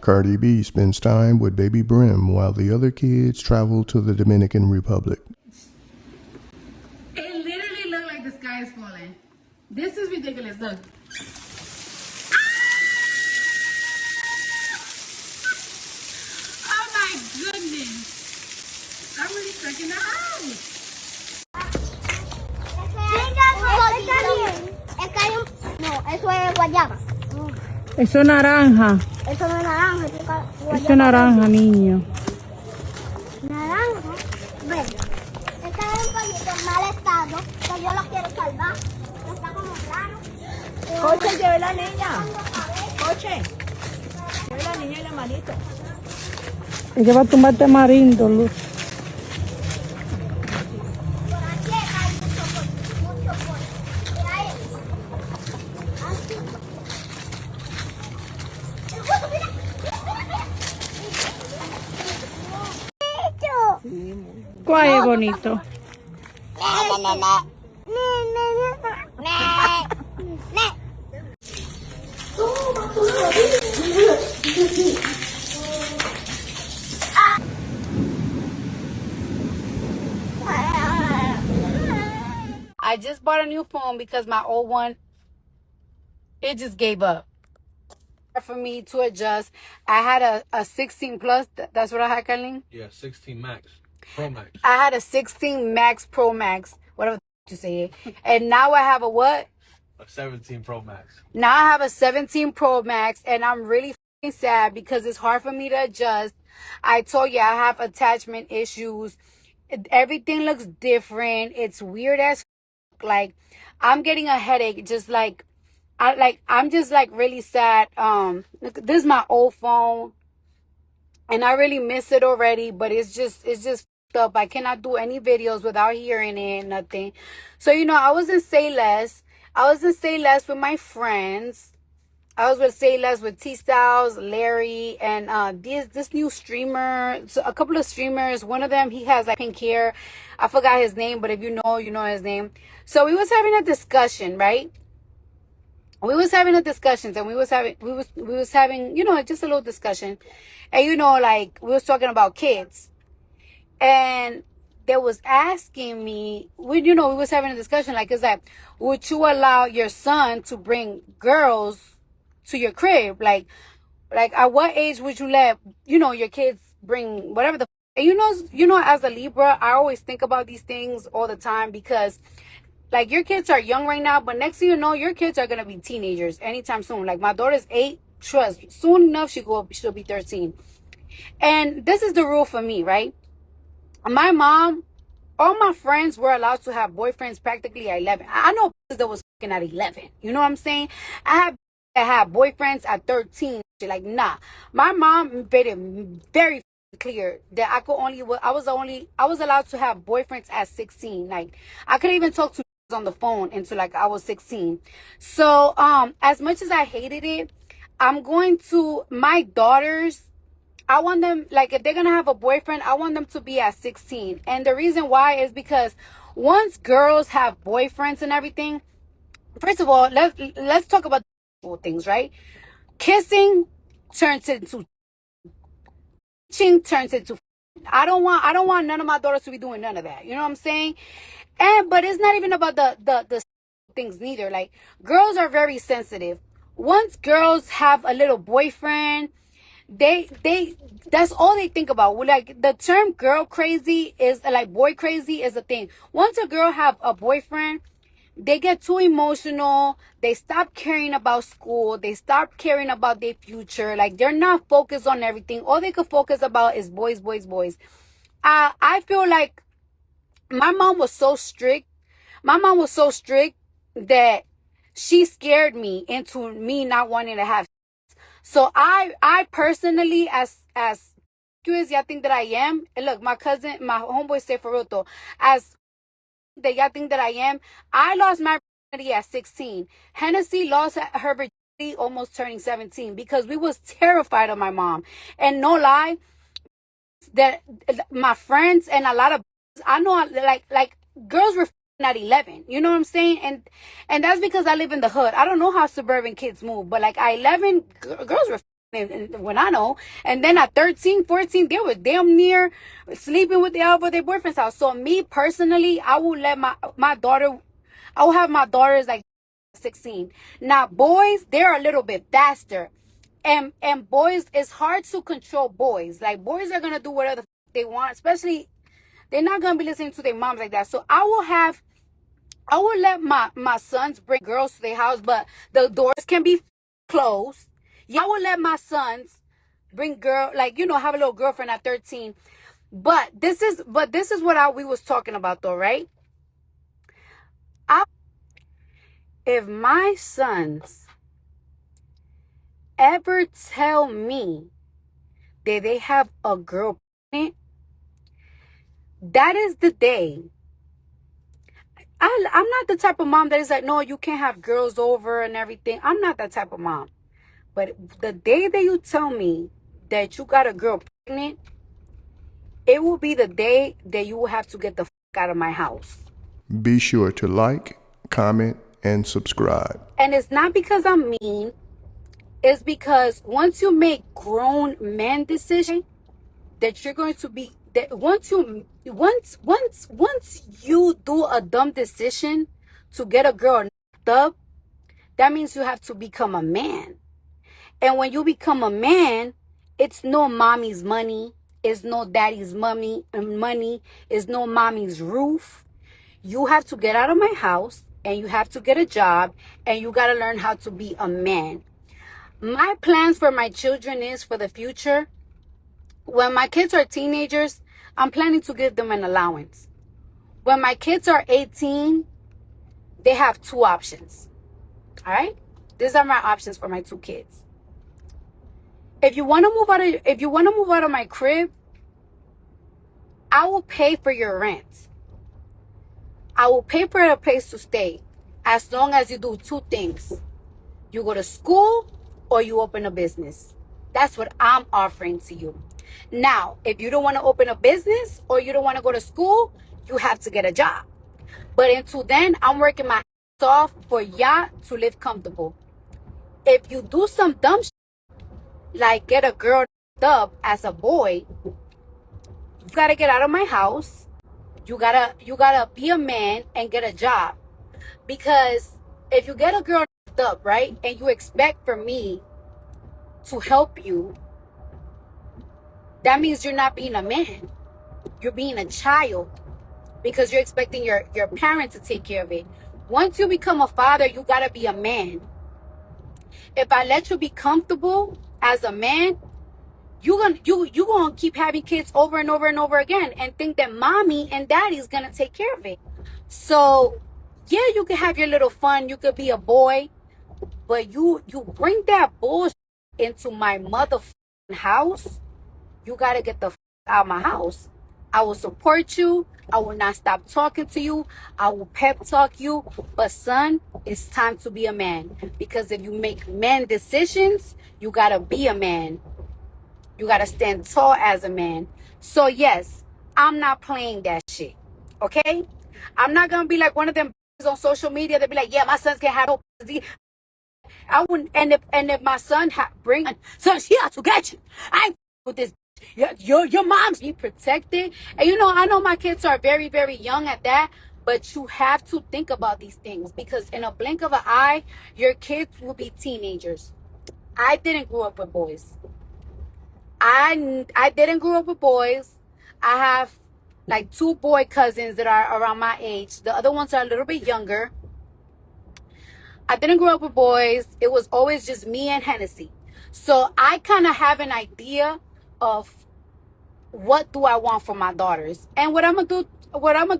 Cardi B spends time with baby Brim while the other kids travel to the Dominican Republic. It literally looked like the sky is falling. This is ridiculous. Look. Oh my goodness. I'm really stuck in the house. No, eso es guayaba. Eso es naranja. Eso no es naranja. Eso es naranja, niño. Naranja. Ven. Está en un poquito en mal estado. Que yo lo quiero salvar. Está como raro. Coche, lleve la niña. Coche. Lleve la niña y la manito. Ella va a tumbar tamarindo, Luz. Por aquí hay mucho pollo. Mira ahí. Así. El hueso, mira. ¿Cuál es bonito? I just bought a new phone because my old one, it just gave up. For me to adjust, I had a 16 plus. That's what I had, Carlene? Yeah, 16 Max. Pro Max. I had a 16 Max Pro Max, whatever you say it. And now I have a what? A 17 Pro Max. Now I have a 17 Pro Max, and I'm really sad because it's hard for me to adjust. I told you I have attachment issues. Everything looks different. It's weird as like I'm getting a headache. Just like I'm just like really sad. Look, this is my old phone, and I really miss it already. But it's just up. I cannot do any videos without hearing it. Nothing. So I was in Say Less. I was in Say Less with my friends. I was with Say Less with T Styles, Larry, and this new streamer. So a couple of streamers. One of them, he has like pink hair. I forgot his name, but if you know his name. So we was having a discussion, right? We was having a discussion, and we was having just a little discussion, and like we was talking about kids, and they was asking me, we was having a discussion like, is that would you allow your son to bring girls to your crib? Like at what age would you let your kids bring whatever the and as a Libra, I always think about these things all the time because like your kids are young right now, but next thing you know, your kids are gonna be teenagers anytime soon. Like my daughter's 8, trust, soon enough she'll be 13. And this is the rule for me, right? My mom, all my friends were allowed to have boyfriends practically at 11. I know that was fucking at 11. You know what I'm saying? I had boyfriends at 13. Like, nah. My mom made it very clear that I was allowed to have boyfriends at 16. Like, I couldn't even talk to on the phone until like I was 16. So, as much as I hated it, I'm going to my daughters. I want them, like, if they're gonna have a boyfriend, I want them to be at 16. And the reason why is because once girls have boyfriends and everything, first of all, let's talk about things, right? Kissing turns into turns into I don't want none of my daughters to be doing none of that. You know what I'm saying? But it's not even about the things neither. Like, girls are very sensitive. Once girls have a little boyfriend, they that's all they think about. Like, the term girl crazy is like boy crazy is a thing. Once a girl have a boyfriend, they get too emotional. They stop caring about school. They stop caring about their future. Like, they're not focused on everything. All they could focus about is boys, boys, boys. I feel like my mom was so strict. My mom was so strict that she scared me into me not wanting to have. So I personally, as curious y'all think that I am, and look, my cousin, my homeboy say for real though, as that y'all think that I am, I lost my virginity at 16. Hennessy lost her virginity almost turning 17 because we was terrified of my mom. And no lie, that my friends and a lot of, I know, like girls were at 11, you know what I'm saying? And that's because I live in the hood. I don't know how suburban kids move, but like at 11, girls were when I know. And then at 13, 14, they were damn near sleeping with their boyfriend's house. So me personally, I will let my daughter, I will have my daughters like 16. Now boys, they're a little bit faster. And boys, it's hard to control boys. Like boys are gonna do whatever they want, especially they're not gonna be listening to their moms like that. So I will let my sons bring girls to their house, but the doors can be closed. Yeah, I will let my sons bring have a little girlfriend at 13. But this is what we was talking about though, right? If my sons ever tell me that they have a girl pregnant, that is the day. I'm not the type of mom that is like, no, you can't have girls over and everything. I'm not that type of mom. But the day that you tell me that you got a girl pregnant, it will be the day that you will have to get the out of my house. Be sure to like, comment, and subscribe. And it's not because I'm mean. It's because once you make grown men decisions, that you're going to be that once you do a dumb decision to get a girl knocked up, that means you have to become a man. And when you become a man, it's no mommy's money, it's no daddy's money, it's no mommy's roof. You have to get out of my house and you have to get a job and you got to learn how to be a man. My plans for my children is for the future. When my kids are teenagers, I'm planning to give them an allowance. When my kids are 18, they have 2 options. All right? These are my options for my 2 kids. If you want to move out of my crib, I will pay for your rent. I will pay for a place to stay as long as you do 2 things. You go to school or you open a business. That's what I'm offering to you. Now, if you don't want to open a business or you don't want to go to school, you have to get a job. But until then, I'm working my ass off for y'all to live comfortable. If you do some dumb shit, like get a girl up as a boy, you gotta get out of my house. You gotta be a man and get a job. Because if you get a girl up, right, and you expect for me to help you, that means you're not being a man. You're being a child because you're expecting your parent to take care of it. Once you become a father, you gotta be a man. If I let you be comfortable as a man, you gonna keep having kids over and over and over again and think that mommy and daddy's gonna take care of it. So yeah, you can have your little fun. You could be a boy, but you bring that bullshit into my motherfucking house. You gotta get the out of my house. I will support you. I will not stop talking to you. I will pep talk you. But son, it's time to be a man. Because if you make man decisions, you gotta be a man. You gotta stand tall as a man. So yes, I'm not playing that shit. Okay? I'm not gonna be like one of them on social media that be like, yeah, my sons can't have no pussy. I wouldn't. And if my son bring son, she out to get you. I ain't with this. Your mom's be protected. And I know my kids are very, very young at that, but you have to think about these things because in a blink of an eye, your kids will be teenagers. I didn't grow up with boys. I didn't grow up with boys. I have like 2 boy cousins that are around my age. The other ones are a little bit younger. I didn't grow up with boys. It was always just me and Hennessy. So I kind of have an idea of what do I want for my daughters. And what I'm gonna do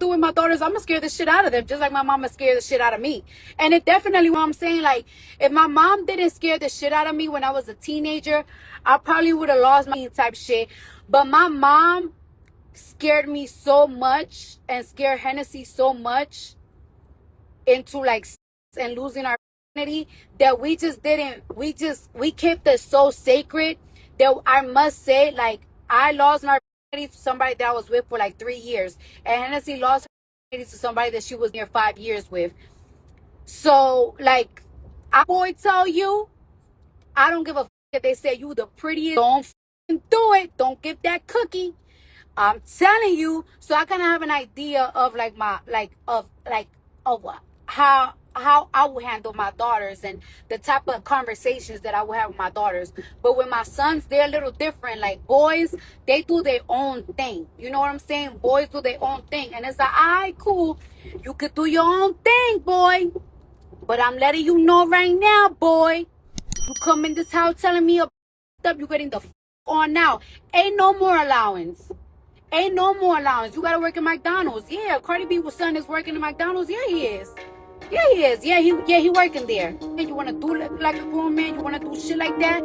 with my daughters, I'm gonna scare the shit out of them, just like my mama scared the shit out of me. And it definitely, what I'm saying, like, if my mom didn't scare the shit out of me when I was a teenager, I probably would have lost my type shit. But my mom scared me so much and scared Hennessy so much into like and losing our identity that we kept it so sacred that I must say, like, I lost my identity to somebody that I was with for like 3 years, and Hennessy lost her identity to somebody that she was near 5 years with. So like, I boy tell you, I don't give a they say you the prettiest. Don't do it. Don't give that cookie. I'm telling you. So I kind of have an idea of like how I will handle my daughters and the type of conversations that I will have with my daughters. But with my sons, they're a little different. Like boys, they do their own thing. You know what I'm saying? Boys do their own thing. And it's like, all right, cool. You could do your own thing, boy. But I'm letting you know right now, boy. You come in this house telling me up, you getting the on now. Ain't no more allowance. Ain't no more allowance. You gotta work at McDonald's. Yeah, Cardi B's son is working at McDonald's. Yeah, he is. Yeah, he is. Yeah, he working there. And you wanna do like a grown man, you wanna do shit like that,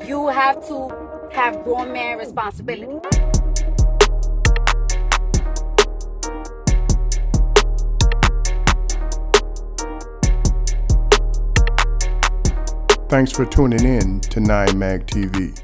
you have to have grown man responsibility. Thanks for tuning in to 9 Mag TV.